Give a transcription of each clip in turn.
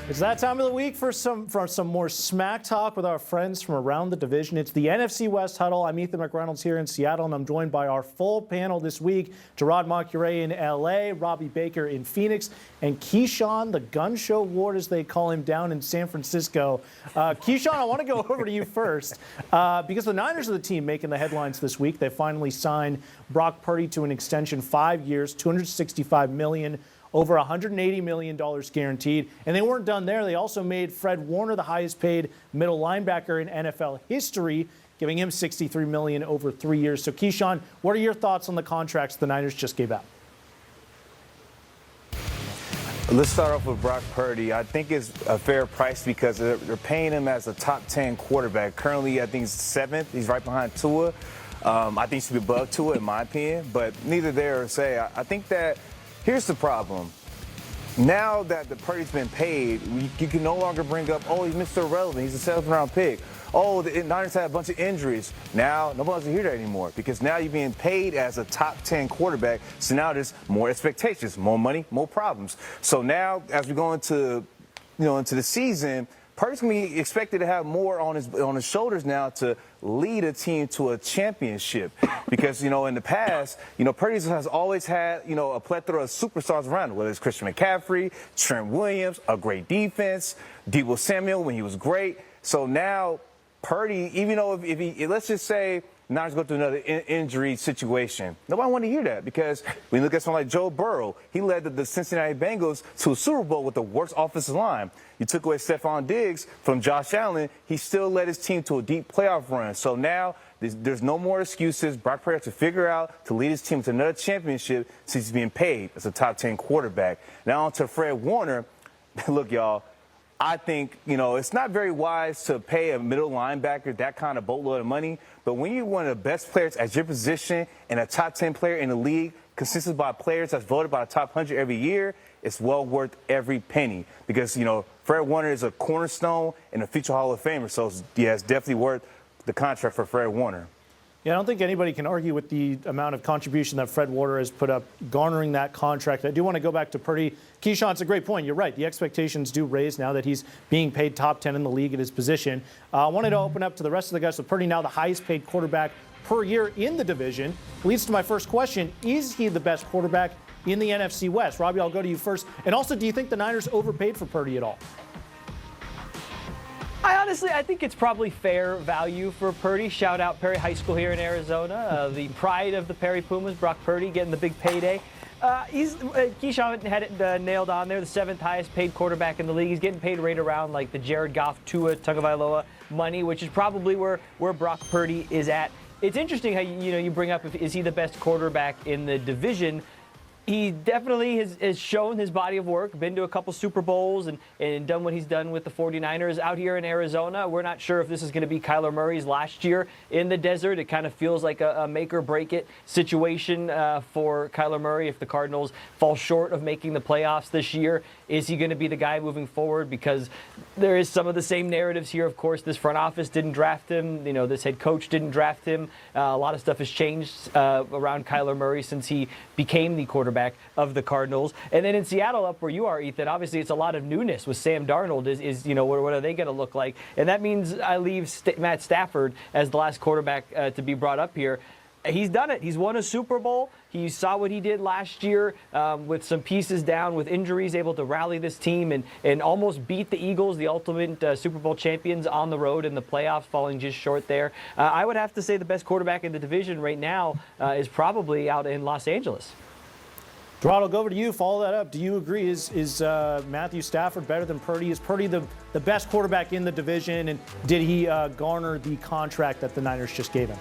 It's that time of the week for some more smack talk with our friends from around the division. It's the NFC West Huddle. I'm Ethan McReynolds here in Seattle, and I'm joined by our full panel this week. Gerard Moncure in L.A., Robbie Baker in Phoenix, and Keyshawn, the gun show ward, as they call him, down in San Francisco. Keyshawn, I want to go over to you first because the Niners are the team making the headlines this week. They finally signed Brock Purdy to an extension, 5 years, $265 million. Over $180 million guaranteed. And they weren't done there. They also made Fred Warner the highest paid middle linebacker in NFL history, giving him $63 million over 3 years. So, Keyshawn, what are your thoughts on the contracts the Niners just gave out? Let's start off with Brock Purdy. I think it's a fair price because they're paying him as a top 10 quarterback. Currently, I think he's 7th. He's right behind Tua. I think he should be above Tua, in my opinion. But neither there or say. I think that here's the problem. Now that the Purdy's been paid, you can no longer bring up, oh, he's Mr. Irrelevant. He's a 7th-round pick. Oh, the Niners had a bunch of injuries. Now, nobody wants to hear that anymore because now you're being paid as a top 10 quarterback. So now there's more expectations, more money, more problems. So now, as we go into the season, Purdy's going to be expected to have more on his shoulders now to lead a team to a championship. Because, in the past, Purdy has always had, a plethora of superstars around him, whether it's Christian McCaffrey, Trent Williams, a great defense, Deebo Samuel when he was great. So now Purdy, even though if he let's just say Niners go through another injury situation, nobody want to hear that because when you look at someone like Joe Burrow, he led the Cincinnati Bengals to a Super Bowl with the worst offensive line. You took away Stephon Diggs from Josh Allen, he still led his team to a deep playoff run. So now there's no more excuses. Brock Purdy has to figure out to lead his team to another championship since he's being paid as a top 10 quarterback. Now on to Fred Warner. Look, y'all, I think, it's not very wise to pay a middle linebacker that kind of boatload of money. But when you're one of the best players at your position and a top 10 player in the league, consisted by players that's voted by the top 100 every year, it's well worth every penny. Because, Fred Warner is a cornerstone and a future Hall of Famer. So, yeah, it's definitely worth the contract for Fred Warner. Yeah, I don't think anybody can argue with the amount of contribution that Fred Warner has put up garnering that contract. I do want to go back to Purdy. Keyshawn, it's a great point. You're right. The expectations do raise now that he's being paid top 10 in the league at his position. I wanted to open up to the rest of the guys. So Purdy now the highest paid quarterback per year in the division. Leads to my first question. Is he the best quarterback in the NFC West? Robbie, I'll go to you first. And also, do you think the Niners overpaid for Purdy at all? I think it's probably fair value for Purdy. Shout out Perry High School here in Arizona. The pride of the Perry Pumas, Brock Purdy, getting the big payday. Keyshawn had it nailed on there, the 7th highest paid quarterback in the league. He's getting paid right around like the Jared Goff, Tua Tagovailoa money, which is probably where Brock Purdy is at. It's interesting how you bring up, is he the best quarterback in the division? He definitely has shown his body of work, been to a couple Super Bowls and done what he's done with the 49ers out here in Arizona. We're not sure if this is going to be Kyler Murray's last year in the desert. It kind of feels like a make or break it situation for Kyler Murray. If the Cardinals fall short of making the playoffs this year, is he going to be the guy moving forward? Because there is some of the same narratives here. Of course, this front office didn't draft him. This head coach didn't draft him. A lot of stuff has changed around Kyler Murray since he became the quarterback of the Cardinals. And then in Seattle, up where you are, Ethan, obviously it's a lot of newness with Sam Darnold. What are they going to look like? And that means I leave Matt Stafford as the last quarterback to be brought up here. He's done it. He's won a Super Bowl. He saw what he did last year with some pieces down, with injuries, able to rally this team and almost beat the Eagles, the ultimate Super Bowl champions, on the road in the playoffs, falling just short there. I would have to say the best quarterback in the division right now is probably out in Los Angeles. Gerard, I'll go over to you. Follow that up. Do you agree? Is Matthew Stafford better than Purdy? Is Purdy the best quarterback in the division? And did he garner the contract that the Niners just gave him?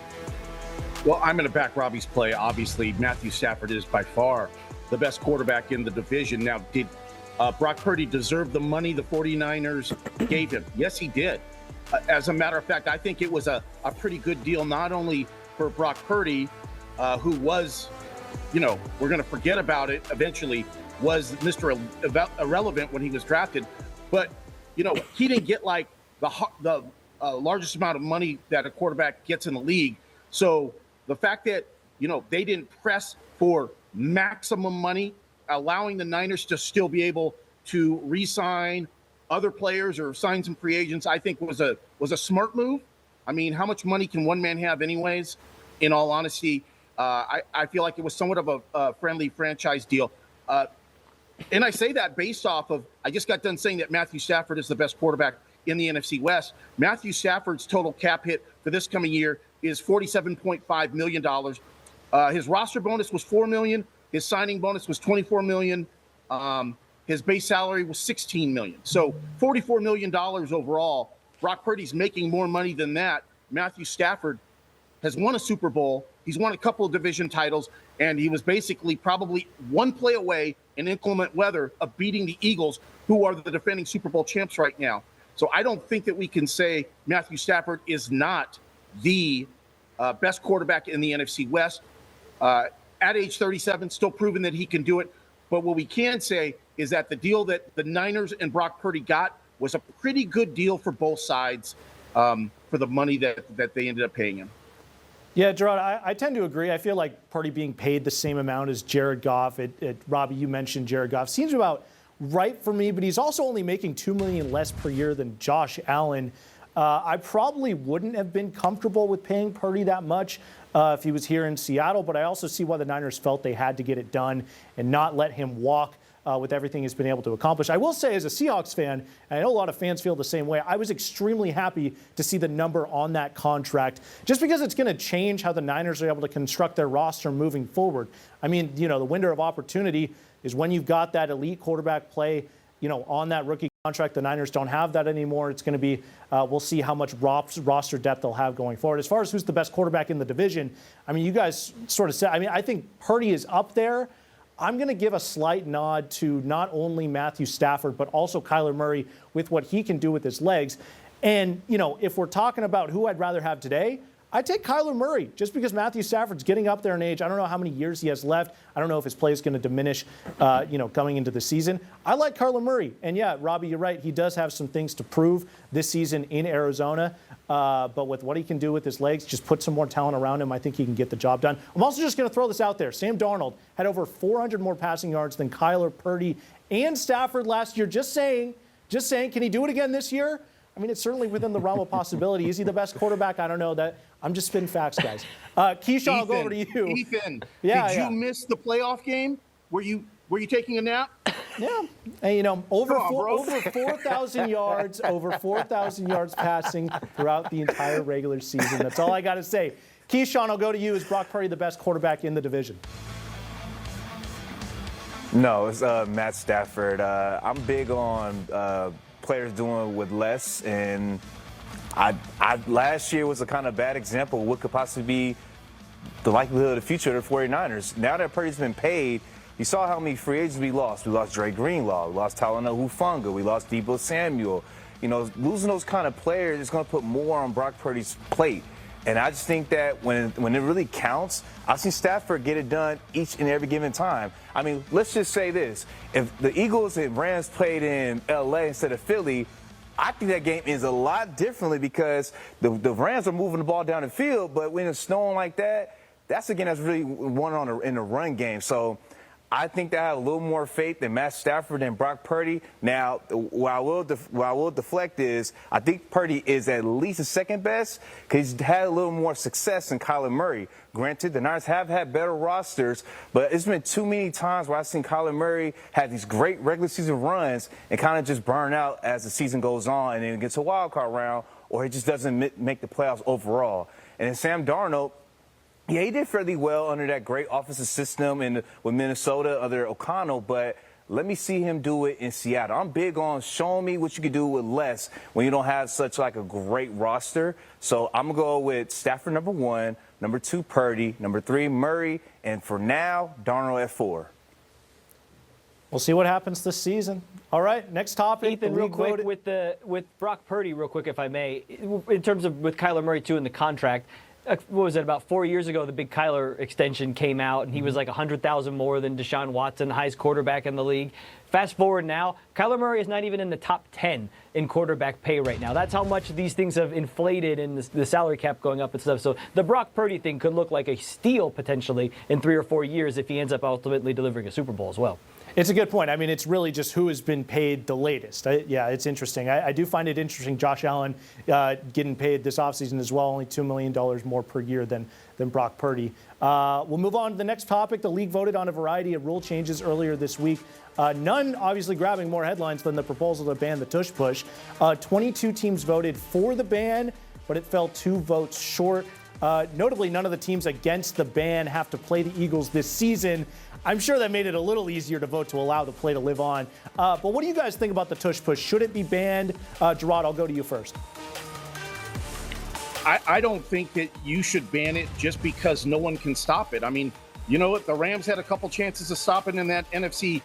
Well, I'm going to back Robbie's play. Obviously, Matthew Stafford is by far the best quarterback in the division. Now, did Brock Purdy deserve the money the 49ers gave him? Yes, he did. As a matter of fact, I think it was a pretty good deal, not only for Brock Purdy, who was, we're going to forget about it eventually, was Mr. Irrelevant when he was drafted. But, he didn't get like the largest amount of money that a quarterback gets in the league. So the fact that, they didn't press for maximum money, allowing the Niners to still be able to re-sign other players or sign some free agents, I think was a smart move. I mean, how much money can one man have anyways? In all honesty, I feel like it was somewhat of a friendly franchise deal. And I say that based off of, I just got done saying that Matthew Stafford is the best quarterback in the NFC West. Matthew Stafford's total cap hit for this coming year is $47.5 million. His roster bonus was $4 million. His signing bonus was $24 million. His base salary was $16 million. So $44 million overall. Brock Purdy's making more money than that. Matthew Stafford has won a Super Bowl. He's won a couple of division titles, and he was basically probably one play away in inclement weather of beating the Eagles, who are the defending Super Bowl champs right now. So I don't think that we can say Matthew Stafford is not the best quarterback in the NFC West. At age 37, still proving that he can do it. But what we can say is that the deal that the Niners and Brock Purdy got was a pretty good deal for both sides for the money that they ended up paying him. Yeah, Gerard, I tend to agree. I feel like Purdy being paid the same amount as Jared Goff. Robbie, you mentioned Jared Goff. Seems about right for me, but he's also only making $2 million less per year than Josh Allen. I probably wouldn't have been comfortable with paying Purdy that much if he was here in Seattle, but I also see why the Niners felt they had to get it done and not let him walk with everything he's been able to accomplish. I will say, as a Seahawks fan, and I know a lot of fans feel the same way, I was extremely happy to see the number on that contract, just because it's going to change how the Niners are able to construct their roster moving forward. I mean, the window of opportunity is when you've got that elite quarterback play, on that rookie contract. The Niners don't have that anymore. It's going to be, we'll see how much roster depth they'll have going forward. As far as who's the best quarterback in the division, I mean, you guys sort of said, I think Purdy is up there. I'm going to give a slight nod to not only Matthew Stafford, but also Kyler Murray with what he can do with his legs. And, if we're talking about who I'd rather have today, I'd take Kyler Murray just because Matthew Stafford's getting up there in age. I don't know how many years he has left. I don't know if his play is going to diminish, coming into the season. I like Kyler Murray. And, yeah, Robbie, you're right. He does have some things to prove this season in Arizona. But with what he can do with his legs, just put some more talent around him, I think he can get the job done. I'm also just going to throw this out there. Sam Darnold had over 400 more passing yards than Kyler, Purdy, and Stafford last year. Just saying, can he do it again this year? I mean, it's certainly within the realm of possibility. Is he the best quarterback? I don't know. That I'm just spitting facts, guys. Keyshawn, I'll go over to you. Ethan, did you miss the playoff game? Were you taking a nap? Yeah, and, over 4,000 yards, over 4,000 yards passing throughout the entire regular season. That's all I got to say. Keyshawn, I'll go to you. Is Brock Purdy the best quarterback in the division? No, it's Matt Stafford. I'm big on players doing with less, and I last year was a kind of bad example of what could possibly be the likelihood of the future of the 49ers. Now that Purdy's been paid, you saw how many free agents we lost. We lost Dre Greenlaw. We lost Talanoa Hufanga. We lost Deebo Samuel. Losing those kind of players is going to put more on Brock Purdy's plate. And I just think that when it really counts, I've seen Stafford get it done each and every given time. I mean, let's just say this. If the Eagles and Rams played in L.A. instead of Philly, I think that game is a lot differently because the Rams are moving the ball down the field, but when it's snowing like that, that's a game that's really won in the run game. So I think they have a little more faith in Matt Stafford and Brock Purdy. Now, what I will deflect is I think Purdy is at least the second best because he's had a little more success than Kyler Murray. Granted, the Niners have had better rosters, but it's been too many times where I've seen Kyler Murray have these great regular season runs and kind of just burn out as the season goes on and then it gets a wild card round or he just doesn't make the playoffs overall. And then Sam Darnold, yeah, he did fairly well under that great offensive system with Minnesota under O'Connell, but let me see him do it in Seattle. I'm big on showing me what you can do with less when you don't have such like a great roster. So I'm going to go with Stafford number 1, number 2 Purdy, number 3 Murray, and for now, Darnold at 4. We'll see what happens this season. All right, next topic. Ethan, real quick with Brock Purdy, real quick, if I may, in terms of with Kyler Murray too in the contract. What was it, about 4 years ago, the big Kyler extension came out, and he was like $100,000 more than Deshaun Watson, the highest quarterback in the league. Fast forward now, Kyler Murray is not even in the top 10 in quarterback pay right now. That's how much these things have inflated and the salary cap going up and stuff. So the Brock Purdy thing could look like a steal potentially in 3 or 4 years if he ends up ultimately delivering a Super Bowl as well. It's a good point. I mean, it's really just who has been paid the latest. Yeah, it's interesting. I do find it interesting. Josh Allen getting paid this offseason as well, only $2 million more per year than Brock Purdy. We'll move on to the next topic. The league voted on a variety of rule changes earlier this week. None obviously grabbing more headlines than the proposal to ban the tush push. 22 teams voted for the ban, but it fell 2 votes short. Notably, none of the teams against the ban have to play the Eagles this season. I'm sure that made it a little easier to vote to allow the play to live on. But what do you guys think about the tush push? Should it be banned? Gerard, I'll go to you first. I don't think that you should ban it just because no one can stop it. I mean, you know what? The Rams had a couple chances of stopping in that NFC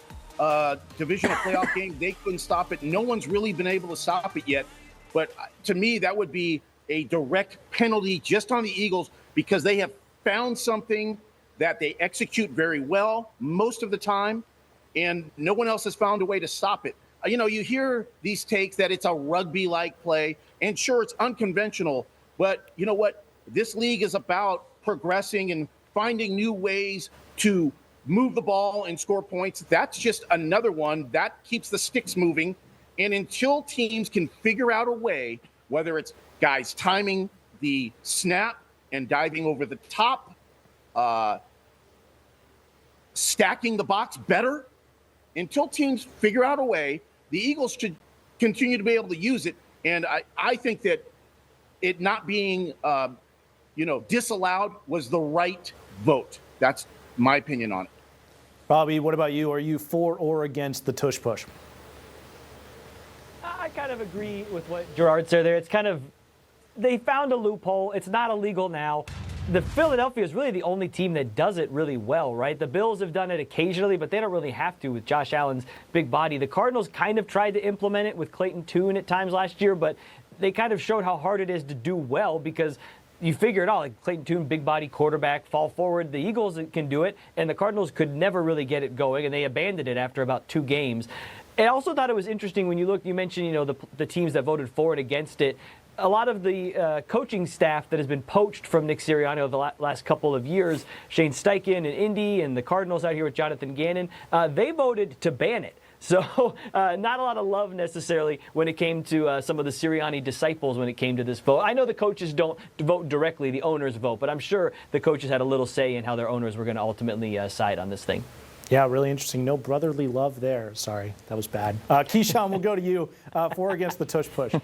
divisional playoff game. They couldn't stop it. No one's really been able to stop it yet. But to me, that would be a direct penalty just on the Eagles because they have found something that they execute very well most of the time, and no one else has found a way to stop it. You know, you hear these takes that it's a rugby-like play, and sure, it's unconventional, but you know what? This league is about progressing and finding new ways to move the ball and score points. That's just another one that keeps the sticks moving, and until teams can figure out a way, whether it's guys timing the snap and diving over the top, stacking the box better, until teams figure out a way, the Eagles should continue to be able to use it. And I think that it not being, disallowed was the right vote. That's my opinion on it. Bobby, what about you? Are you for or against the tush push? I kind of agree with what Gerard said there. It's kind of, they found a loophole. It's not illegal now. The Philadelphia is really the only team that does it really well, right? The Bills have done it occasionally, but they don't really have to with Josh Allen's big body. The Cardinals kind of tried to implement it with Clayton Tune at times last year, but they kind of showed how hard it is to do well because you figure it out, like Clayton Tune, big body quarterback, fall forward. The Eagles can do it, and the Cardinals could never really get it going, and they abandoned it after about 2 games. I also thought it was interesting when you mentioned, the teams that voted for and against it. A lot of the coaching staff that has been poached from Nick Sirianni over the last couple of years, Shane Steichen in Indy and the Cardinals out here with Jonathan Gannon, they voted to ban it. So not a lot of love necessarily when it came to some of the Sirianni disciples when it came to this vote. I know the coaches don't vote directly, the owners vote, but I'm sure the coaches had a little say in how their owners were going to ultimately side on this thing. Yeah, really interesting. No brotherly love there. Sorry, that was bad. Keyshawn, we'll go to you for or against the tush push.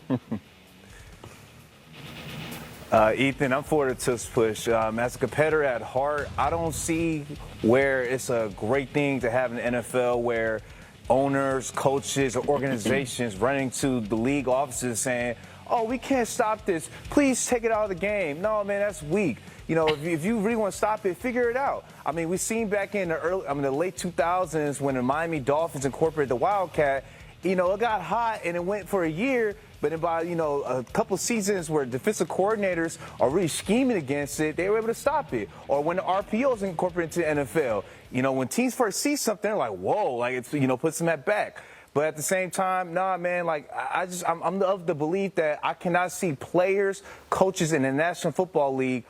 Ethan, I'm for the tush push. As a competitor at heart, I don't see where it's a great thing to have an NFL where owners, coaches, or organizations running to the league offices saying, oh, we can't stop this. Please take it out of the game. No, man, that's weak. If you really want to stop it, figure it out. I mean, we've seen back in the late 2000s when the Miami Dolphins incorporated the Wildcat, it got hot and it went for a year. But in about, a couple seasons where defensive coordinators are really scheming against it, they were able to stop it. Or when the RPO is incorporated into the NFL, when teams first see something, they're like, whoa, like it's, puts them at back. But at the same time, nah, man, like I'm of the belief that I cannot see players, coaches in the National Football League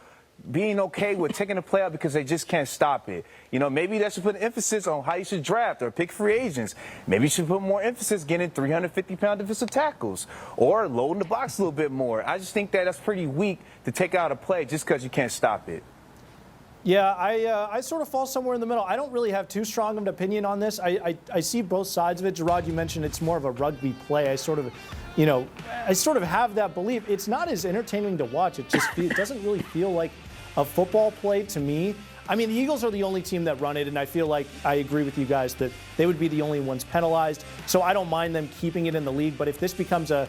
being okay with taking a play out because they just can't stop it. Maybe they should put an emphasis on how you should draft or pick free agents. Maybe you should put more emphasis getting 350-pound defensive tackles or loading the box a little bit more. I just think that that's pretty weak to take out a play just because you can't stop it. Yeah, I sort of fall somewhere in the middle. I don't really have too strong of an opinion on this. I see both sides of it. Gerard, you mentioned it's more of a rugby play. I sort of have that belief. It's not as entertaining to watch. It doesn't really feel like a football play to me. I mean, the Eagles are the only team that run it, and I feel like I agree with you guys that they would be the only ones penalized. So I don't mind them keeping it in the league. But if this becomes a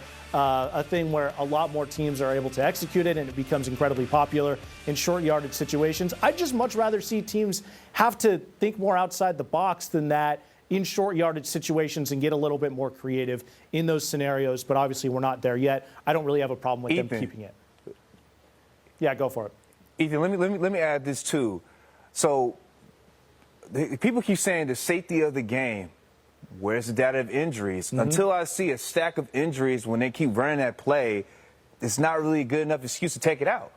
thing where a lot more teams are able to execute it and it becomes incredibly popular in short yardage situations, I'd just much rather see teams have to think more outside the box than that in short yardage situations and get a little bit more creative in those scenarios. But obviously we're not there yet. I don't really have a problem with them keeping it. Yeah, go for it. Ethan, let me add this too. So people keep saying the safety of the game. where's the data of injuries? Until I see a stack of injuries when they keep running that play, it's not really a good enough excuse to take it out.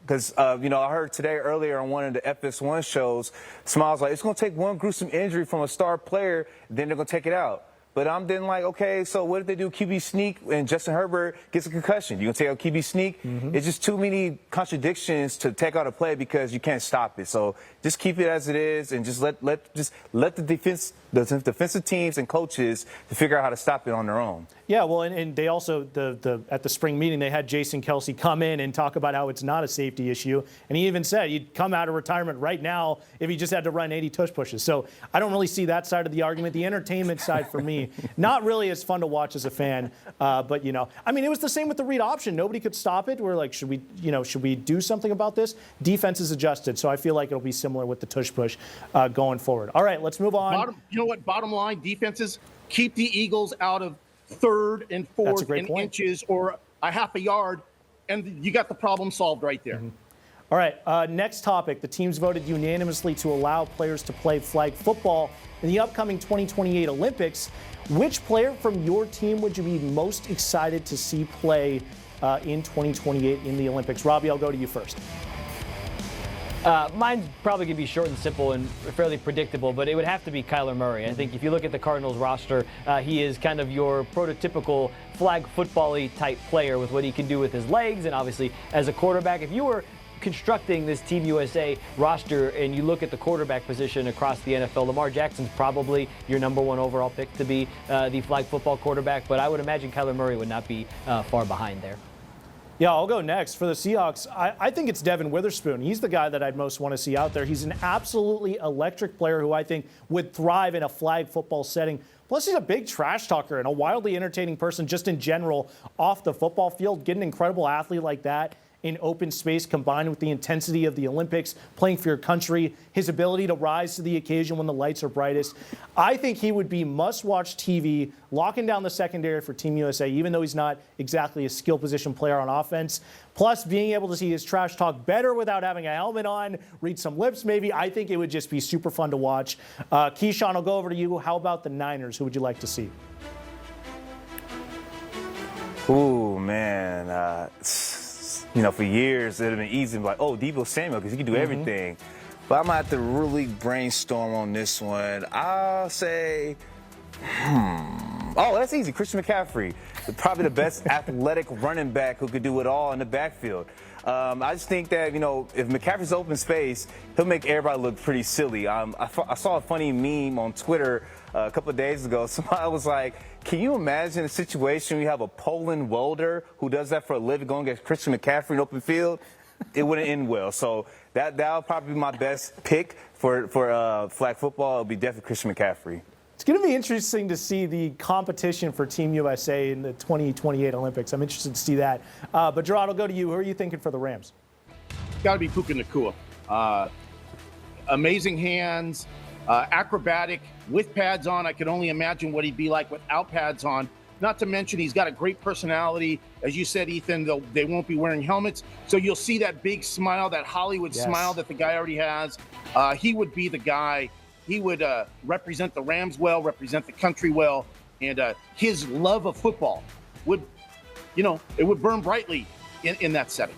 Because, I heard today earlier on one of the FS1 shows, Smiles like, it's going to take one gruesome injury from a star player, then they're going to take it out. But I'm then like, okay, so what if they do QB sneak and Justin Herbert gets a concussion? You going to take out QB sneak? It's just too many contradictions to take out a play because you can't stop it. So just keep it as it is and just let the defensive teams and coaches to figure out how to stop it on their own. Yeah, well, and they also, at the spring meeting, they had Jason Kelsey come in and talk about how it's not a safety issue. And he even said he'd come out of retirement right now if he just had to run 80 tush pushes. So I don't really see that side of the argument. The entertainment side for me, not really as fun to watch as a fan. But, it was the same with the read option. Nobody could stop it. We're like, should we do something about this? Defense is adjusted. So I feel like it'll be similar with the tush push going forward. All right, let's move on. Bottom line, defenses, keep the Eagles out of third and fourth and inches or a half a yard, and you got the problem solved right there. All right, next topic. The teams voted unanimously to allow players to play flag football in the upcoming 2028 Olympics. Which player from your team would you be most excited to see play in 2028 in the Olympics? Robbie, I'll go to you first. Mine's probably going to be short and simple and fairly predictable, but it would have to be Kyler Murray. I think if you look at the Cardinals roster, he is kind of your prototypical flag football-y type player with what he can do with his legs and obviously as a quarterback. If you were constructing this Team USA roster and you look at the quarterback position across the NFL, Lamar Jackson's probably your #1 overall pick to be the flag football quarterback, but I would imagine Kyler Murray would not be far behind there. Yeah, I'll go next. For the Seahawks, I think it's Devin Witherspoon. He's the guy that I'd most want to see out there. He's an absolutely electric player who I think would thrive in a flag football setting. Plus, he's a big trash talker and a wildly entertaining person just in general off the football field. Get an incredible athlete like that in open space combined with the intensity of the Olympics, playing for your country, his ability to rise to the occasion when the lights are brightest. I think he would be must-watch TV, locking down the secondary for Team USA, even though he's not exactly a skill position player on offense. Plus, being able to see his trash talk better without having a helmet on, read some lips maybe, I think it would just be super fun to watch. Keyshawn, I'll go over to you. How about the Niners? Who would you like to see? Ooh, man. For years, it would have been easy to be like, oh, Deebo Samuel, because he can do everything. But I'm going to have to really brainstorm on this one. I'll say, oh, that's easy. Christian McCaffrey, probably the best athletic running back who could do it all in the backfield. I just think that, if McCaffrey's open space, he'll make everybody look pretty silly. I saw a funny meme on Twitter a couple of days ago. Somebody was like, can you imagine a situation where you have a Poland welder who does that for a living going against Christian McCaffrey in open field? It wouldn't end well. So that'll probably be my best pick for flag football. It'll be definitely Christian McCaffrey. It's going to be interesting to see the competition for Team USA in the 2028 Olympics. I'm interested to see that. But Gerard, I'll go to you. Who are you thinking for the Rams? Got to be Puka Nacua. Amazing hands, acrobatic with pads on. I can only imagine what he'd be like without pads on. Not to mention he's got a great personality. As you said, Ethan, they won't be wearing helmets. So you'll see that big smile, that Hollywood smile that the guy already has. He would be the guy. He would represent the Rams well, represent the country well. And his love of football would, it would burn brightly in that setting.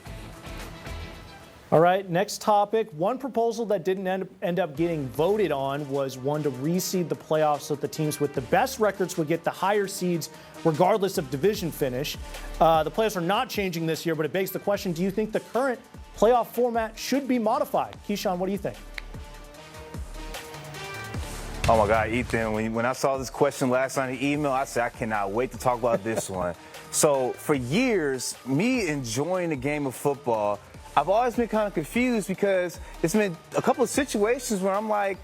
All right, next topic. One proposal that didn't end up getting voted on was one to reseed the playoffs so that the teams with the best records would get the higher seeds regardless of division finish. The playoffs are not changing this year, but it begs the question, do you think the current playoff format should be modified? Keyshawn, what do you think? Oh, my God, Ethan, when I saw this question last night in the email, I said, I cannot wait to talk about this one. So for years, me enjoying the game of football, I've always been kind of confused because it's been a couple of situations where I'm like,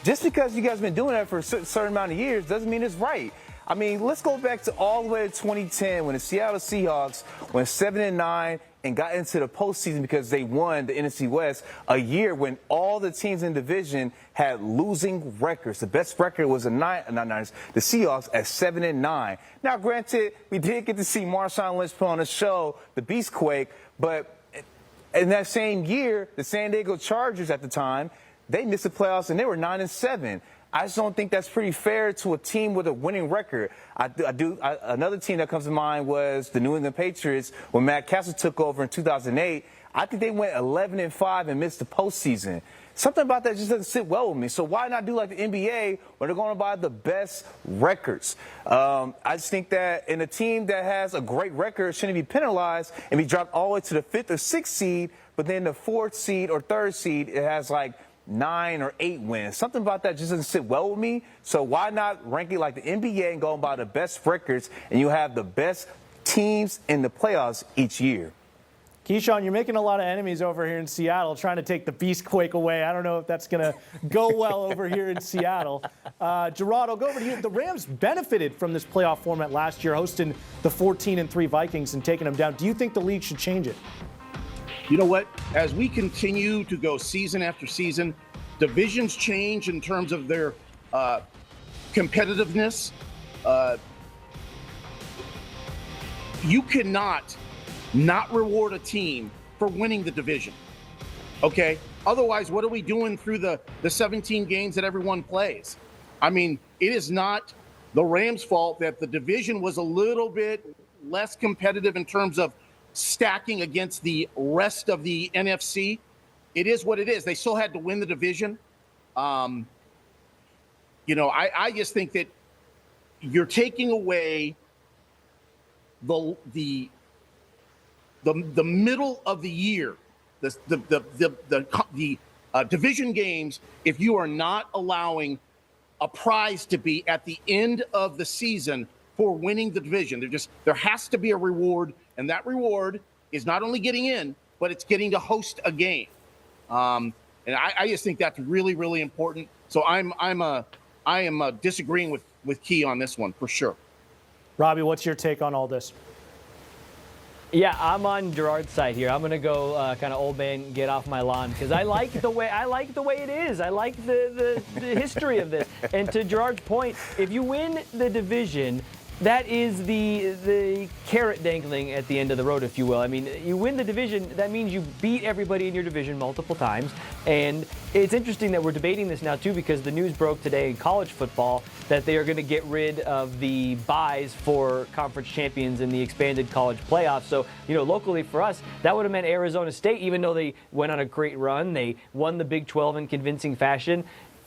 just because you guys have been doing that for a certain amount of years doesn't mean it's right. I mean, let's go back to all the way to 2010 when the Seattle Seahawks went 7-9 and got into the postseason because they won the NFC West, a year when all the teams in the division had losing records. The best record was the Seahawks at 7-9. Now, granted, we did get to see Marshawn Lynch put on a show, the Beastquake, but in that same year, the San Diego Chargers at the time, they missed the playoffs and they were 9-7. I just don't think that's pretty fair to a team with a winning record. Another team that comes to mind was the New England Patriots when Matt Castle took over in 2008. I think they went 11-5 and missed the postseason. Something about that just doesn't sit well with me. So why not do like the NBA where they're going to buy the best records? I just think that in a team that has a great record shouldn't be penalized and be dropped all the way to the 5th or 6th seed, but then the 4th seed or 3rd seed, it has like 9 or 8 wins. Something about that just doesn't sit well with me. So why not rank it like the NBA and go and buy the best records, and you have the best teams in the playoffs each year? Keyshawn, you're making a lot of enemies over here in Seattle, trying to take the Beastquake away. I don't know if that's going to go well over here in Seattle. Gerard, I'll go over to you. The Rams benefited from this playoff format last year, hosting the 14-3 Vikings and taking them down. Do you think the league should change it? You know what? As we continue to go season after season, divisions change in terms of their competitiveness. You cannot not reward a team for winning the division. Okay? Otherwise, what are we doing through the 17 games that everyone plays? I mean, it is not the Rams' fault that the division was a little bit less competitive in terms of stacking against the rest of the NFC. It is what it is. They still had to win the division. I just think that you're taking away the middle of the year, the division games, if you are not allowing a prize to be at the end of the season for winning the division. There has to be a reward, and that reward is not only getting in, but it's getting to host a game. And I just think that's really, really important. So I am disagreeing with Key on this one for sure. Robbie, what's your take on all this? Yeah, I'm on Gerard's side here. I'm going to go kind of old man, get off my lawn, because I like the way it is. I like the history of this. And to Gerard's point, if you win the division, that is the carrot dangling at the end of the road, if you will. I mean, you win the division, that means you beat everybody in your division multiple times. And it's interesting that we're debating this now, too, because the news broke today in college football that they are going to get rid of the buys for conference champions in the expanded college playoffs. So, locally for us, that would have meant Arizona State, even though they went on a great run, they won the Big 12 in convincing fashion.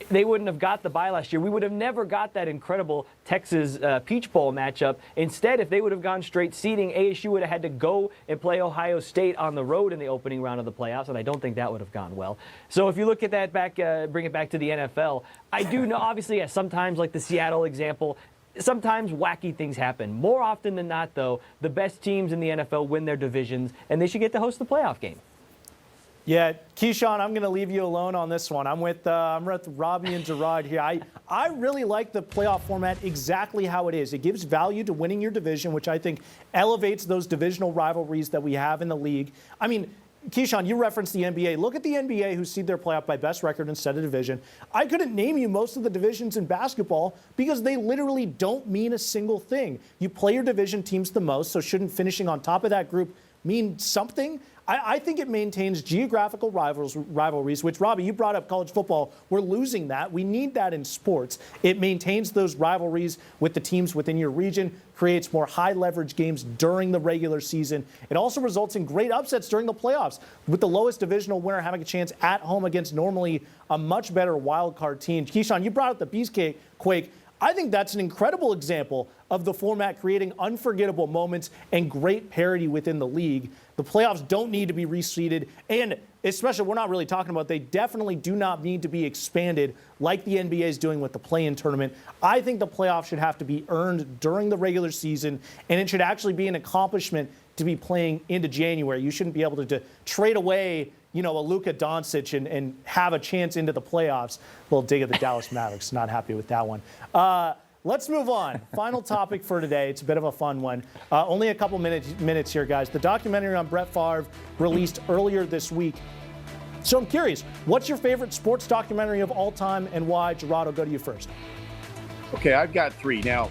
They wouldn't have got the bye last year. We would have never got that incredible Texas Peach Bowl matchup. Instead, if they would have gone straight seeding, ASU would have had to go and play Ohio State on the road in the opening round of the playoffs, and I don't think that would have gone well. So if you look at that back, bring it back to the NFL, I do know, obviously, sometimes like the Seattle example, sometimes wacky things happen. More often than not, though, the best teams in the NFL win their divisions, and they should get to host the playoff game. Yeah, Keyshawn, I'm going to leave you alone on this one. I'm with Robbie and Gerard here. I really like the playoff format exactly how it is. It gives value to winning your division, which I think elevates those divisional rivalries that we have in the league. I mean, Keyshawn, you referenced the NBA. Look at the NBA who seed their playoff by best record instead of division. I couldn't name you most of the divisions in basketball because they literally don't mean a single thing. You play your division teams the most, so shouldn't finishing on top of that group mean something? I think it maintains geographical rivalries, which, Robbie, you brought up college football. We're losing that. We need that in sports. It maintains those rivalries with the teams within your region, creates more high-leverage games during the regular season. It also results in great upsets during the playoffs, with the lowest divisional winner having a chance at home against normally a much better wild card team. Keyshawn, you brought up the Beastquake. I think that's an incredible example of the format creating unforgettable moments and great parity within the league. The playoffs don't need to be reseeded, and especially, we're not really talking about, they definitely do not need to be expanded like the NBA is doing with the play-in tournament. I think the playoffs should have to be earned during the regular season, and it should actually be an accomplishment to be playing into January. You shouldn't be able to trade away, a Luka Doncic and have a chance into the playoffs. A little dig at the Dallas Mavericks. Not happy with that one. Let's move on. Final topic for today. It's a bit of a fun one. Only a couple minutes here, guys. The documentary on Brett Favre released earlier this week. So I'm curious, what's your favorite sports documentary of all time and why? Gerard, I'll go to you first. Okay, I've got 3. Now,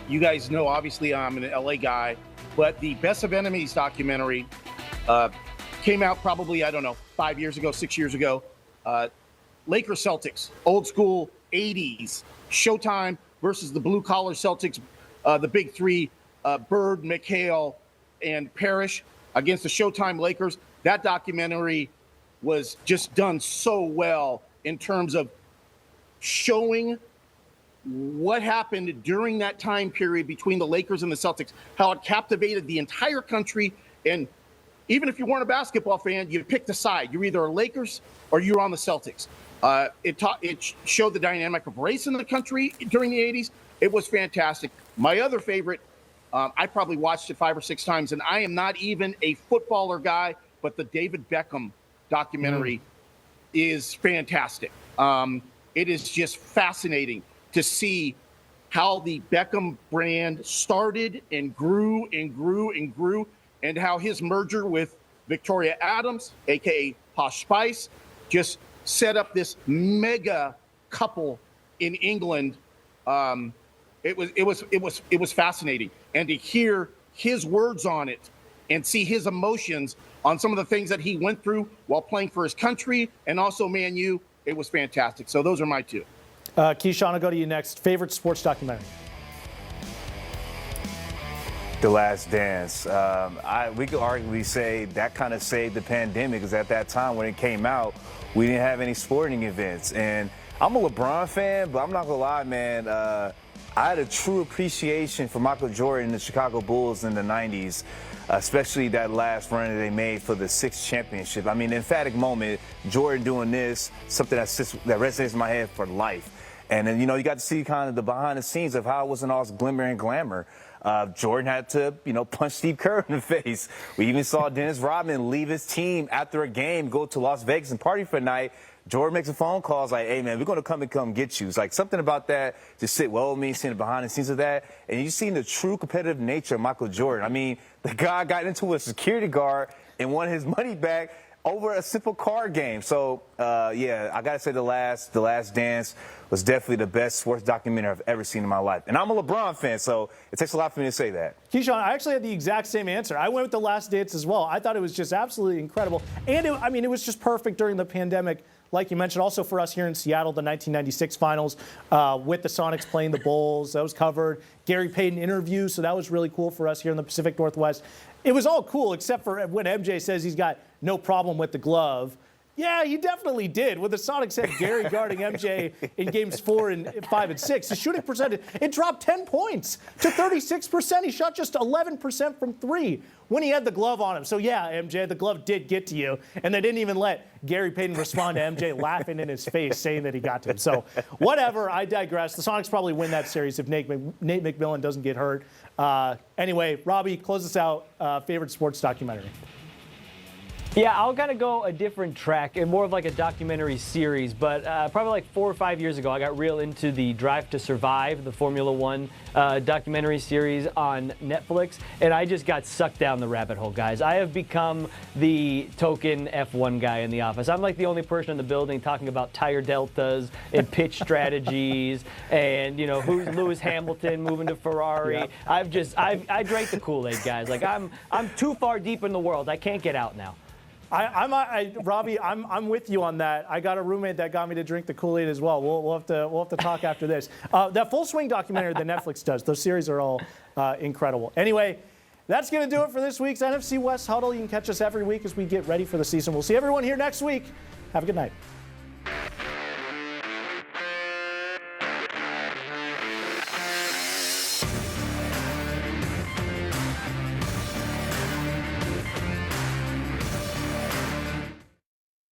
you guys know, obviously, I'm an LA guy, but the Best of Enemies documentary came out probably, 5 years ago, 6 years ago. Lakers Celtics, old school 80s, Showtime versus the blue collar Celtics, the big three, Bird, McHale, and Parrish against the Showtime Lakers. That documentary was just done so well in terms of showing what happened during that time period between the Lakers and the Celtics, how it captivated the entire country. And even if you weren't a basketball fan, you picked a side. You're either a Lakers or you're on the Celtics. It showed the dynamic of race in the country during the 80s. It was fantastic. My other favorite, I probably watched it 5 or 6 times, and I am not even a footballer guy, but the David Beckham documentary is fantastic. It is just fascinating to see how the Beckham brand started and grew and grew and grew, and how his merger with Victoria Adams, aka Posh Spice, just set up this mega couple in England. It was fascinating, and to hear his words on it and see his emotions on some of the things that he went through while playing for his country and also Man U, it was fantastic. So those are my two. Keyshawn, I'll go to you next. Favorite sports documentary? The Last Dance. We could arguably say that kind of saved the pandemic, because at that time when it came out, we didn't have any sporting events. And I'm a LeBron fan, but I'm not gonna lie, man. I had a true appreciation for Michael Jordan and the Chicago Bulls in the 90s, especially that last run that they made for the 6th championship. I mean, the emphatic moment, Jordan doing this, something that resonates in my head for life. And then, you got to see kind of the behind the scenes of how it wasn't all glimmer and glamour. Jordan had to, punch Steve Kerr in the face. We even saw Dennis Rodman leave his team after a game, go to Las Vegas and party for a night. Jordan makes a phone call, like, hey, man, we're going to come get you. It's like something about that just sit well with me, seeing the behind the scenes of that. And you've seen the true competitive nature of Michael Jordan. I mean, the guy got into a security guard and won his money back over a simple card game. So, yeah, I got to say The Last Dance was definitely the best sports documentary I've ever seen in my life. And I'm a LeBron fan, so it takes a lot for me to say that. Keyshawn, I actually had the exact same answer. I went with The Last Dance as well. I thought it was just absolutely incredible. And, it was just perfect during the pandemic. Like you mentioned, also for us here in Seattle, the 1996 finals with the Sonics playing the Bulls. That was covered. Gary Payton interview, so that was really cool for us here in the Pacific Northwest. It was all cool except for when MJ says he's got no problem with the glove. Yeah, he definitely did. When the Sonics had Gary guarding MJ in games 4 and 5 and 6, his shooting percentage, it dropped 10 points to 36%. He shot just 11% from 3 when he had the glove on him. So, yeah, MJ, the glove did get to you. And they didn't even let Gary Payton respond to MJ laughing in his face, saying that he got to him. So, whatever, I digress. The Sonics probably win that series if Nate McMillan doesn't get hurt. Anyway, Robbie, close us out. Favorite sports documentary? Yeah, I'll kind of go a different track and more of like a documentary series, but probably like 4 or 5 years ago, I got real into the Drive to Survive, the Formula One documentary series on Netflix, and I just got sucked down the rabbit hole, guys. I have become the token F1 guy in the office. I'm like the only person in the building talking about tire deltas and pitch strategies and, who's Lewis Hamilton moving to Ferrari. Yep. I drank the Kool-Aid, guys. Like, I'm too far deep in the world. I can't get out now. Robbie, I'm with you on that. I got a roommate that got me to drink the Kool-Aid as well. We'll have to talk after this. That Full Swing documentary that Netflix does, those series are all incredible. Anyway, that's going to do it for this week's NFC West Huddle. You can catch us every week as we get ready for the season. We'll see everyone here next week. Have a good night.